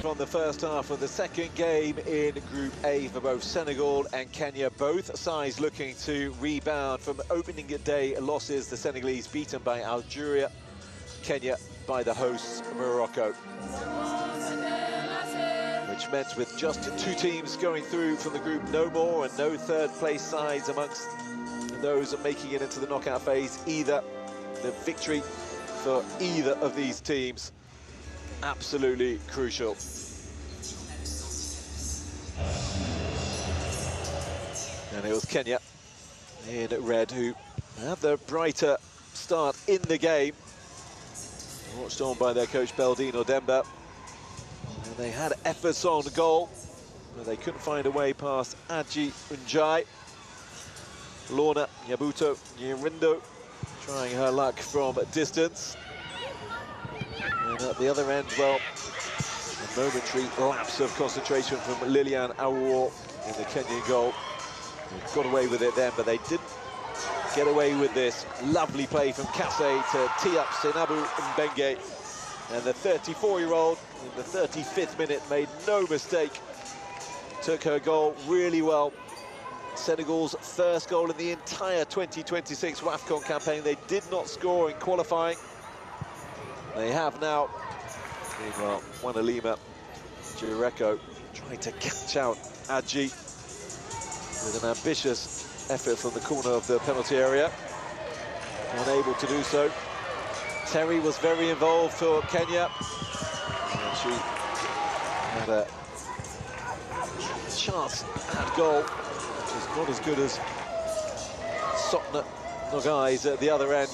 From the first half of the second game in Group A for both Senegal and Kenya, both sides looking to rebound from opening day losses. The Senegalese beaten by Algeria, Kenya by the hosts Morocco. Which meant with just 2 teams going through from the group, no more, and no third place sides amongst those making it into the knockout phase either. The victory for either of these teams absolutely crucial. And it was Kenya in red who had the brighter start in the game, watched on by their coach Beldino Demba. And they had efforts on goal, but they couldn't find a way past Adji Unjai. Lorna Nyabuto Nyirindo trying her luck from a distance. And at the other end, well, a momentary lapse of concentration from Lilian Aouar in the Kenyan goal. They got away with it then, but they didn't get away with this. Lovely play from Kassé to tee up Senabu Mbenge. And the 34-year-old in the 35th minute made no mistake. Took her goal really well. Senegal's first goal in the entire 2026 Wafcon campaign. They did not score in qualifying. They have now. Meanwhile, Wanalima Jireko trying to catch out Adji with an ambitious effort from the corner of the penalty area. Unable to do so. Terry was very involved for Kenya. And she had a chance at goal, which is not as good as Sopna Nogai's at the other end.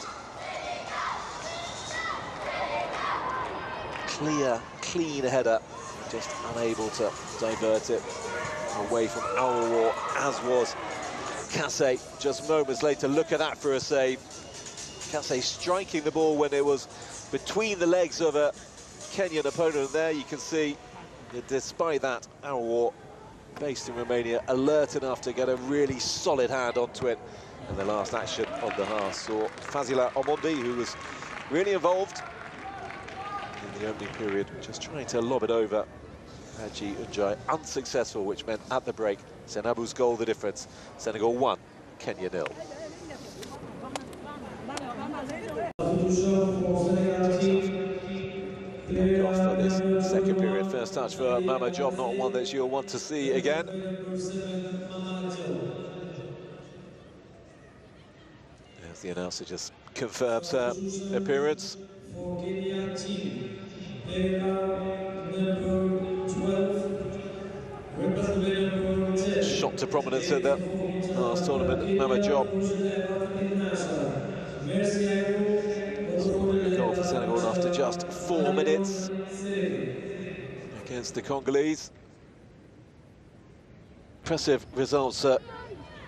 Clear, clean header, just unable to divert it away from Aouar, as was Kassé just moments later. Look at that for a save. Kassé striking the ball when it was between the legs of a Kenyan opponent. There you can see that despite that, Aouar, based in Romania, alert enough to get a really solid hand onto it. And the last action of the half saw Fazila Omondi, who was really involved in the opening period, just trying to lob it over Adji Unjai, unsuccessful, which meant at the break, Senabu's goal the difference. Senegal 1, Kenya 0. Off for this second period. First touch for Mama Job, not one that you'll want to see again. As the announcer just confirms her appearance. Shot to prominence at the last tournament, Mama Job. Goal for Senegal after just 4 minutes against the Congolese. Impressive results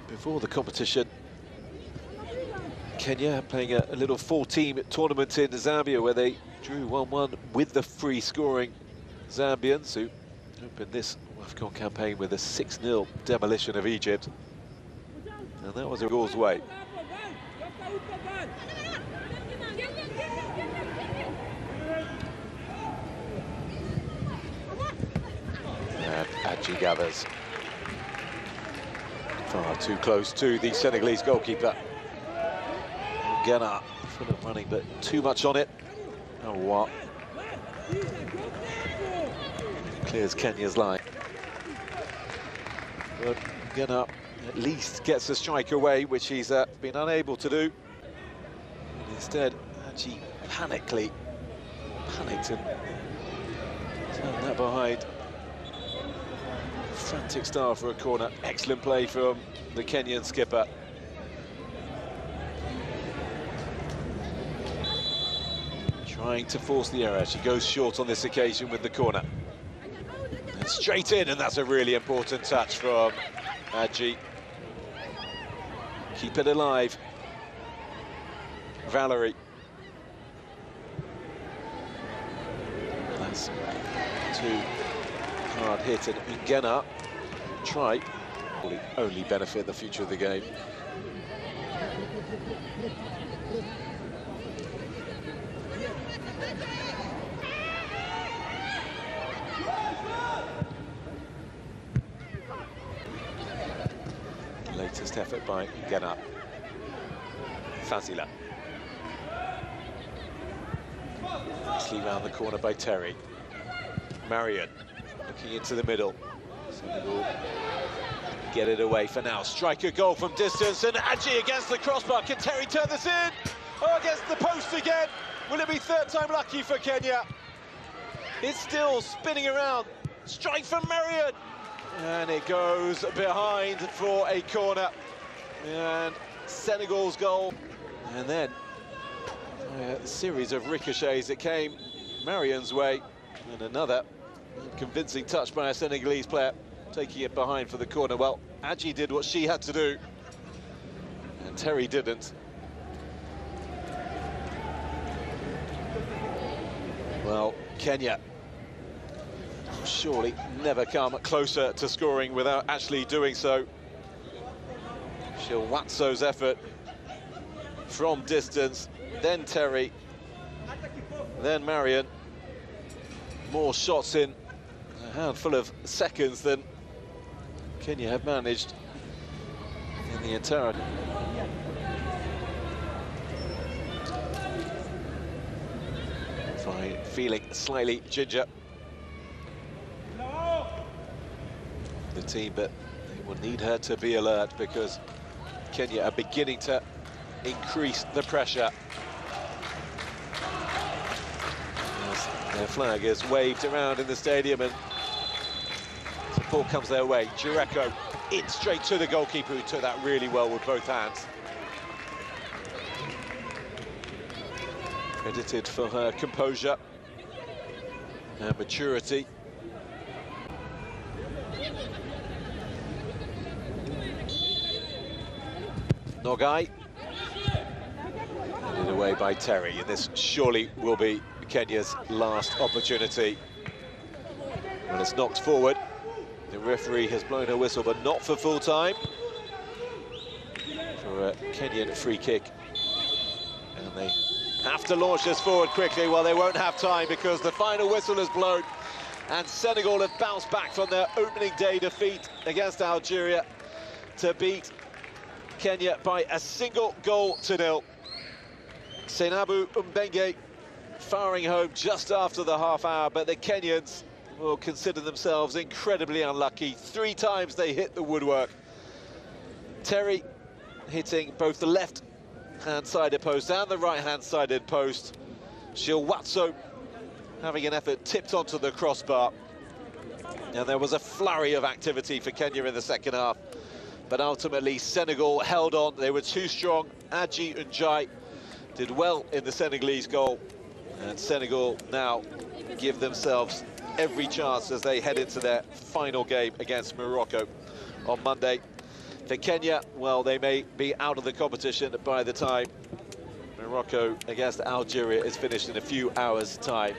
before the competition. Kenya playing a little 4-team tournament in Zambia where they drew 1-1 with the free-scoring Zambians, who opened this Wafcon campaign with a 6-0 demolition of Egypt. And that was a goal's way. And Adji gathers far too close to the Senegalese goalkeeper. Gena full of running, but too much on it. Oh, what? Clears Kenya's line. But Gena at least gets a strike away, which he's been unable to do. Instead, Adji panicked and turned that behind. Frantic start for a corner. Excellent play from the Kenyan skipper. Trying to force the error. She goes short on this occasion with the corner. And straight in, and that's a really important touch from Adji. Keep it alive. Valerie. That's too hard hit, and Ngena try will only benefit the future of the game. effort by Gana. Fazila. Nicely round the corner by Terry. Marion looking into the middle. Senegal get it away for now. Striker goal from distance, and Adji against the crossbar. Can Terry turn this in? Oh, against the post again. Will it be third time lucky for Kenya? It's still spinning around. Strike from Marion. And it goes behind for a corner. And Senegal's goal. And then a series of ricochets that came Marion's way. And another convincing touch by a Senegalese player, taking it behind for the corner. Well, Adji did what she had to do, and Terry didn't. Well, Kenya surely never come closer to scoring without actually doing so. Shilwatso's effort from distance, then Terry, then Marion. More shots in a handful of seconds than Kenya have managed in the entirety. Feeling slightly ginger, the team, but they will need her to be alert because Kenya are beginning to increase the pressure. As their flag is waved around in the stadium and support comes their way. Jureko in straight to the goalkeeper, who took that really well with both hands. Credited for her composure and maturity. Nogai. Handed away by Terry, and this surely will be Kenya's last opportunity. When it's knocked forward, the referee has blown her whistle, but not for full time. For a Kenyan free kick. And they have to launch this forward quickly. Well, they won't have time because the final whistle has blown, and Senegal have bounced back from their opening day defeat against Algeria to beat Kenya by a single goal to nil. Senabu Mbenge firing home just after the half hour, but the Kenyans will consider themselves incredibly unlucky. 3 times they hit the woodwork. Terry hitting both the left-hand-sided post and the right-hand-sided post. Shilwatso having an effort tipped onto the crossbar. And there was a flurry of activity for Kenya in the second half. But ultimately, Senegal held on. They were too strong. Adji and Jai did well in the Senegalese goal. And Senegal now give themselves every chance as they head into their final game against Morocco on Monday. For Kenya, well, they may be out of the competition by the time Morocco against Algeria is finished in a few hours' time.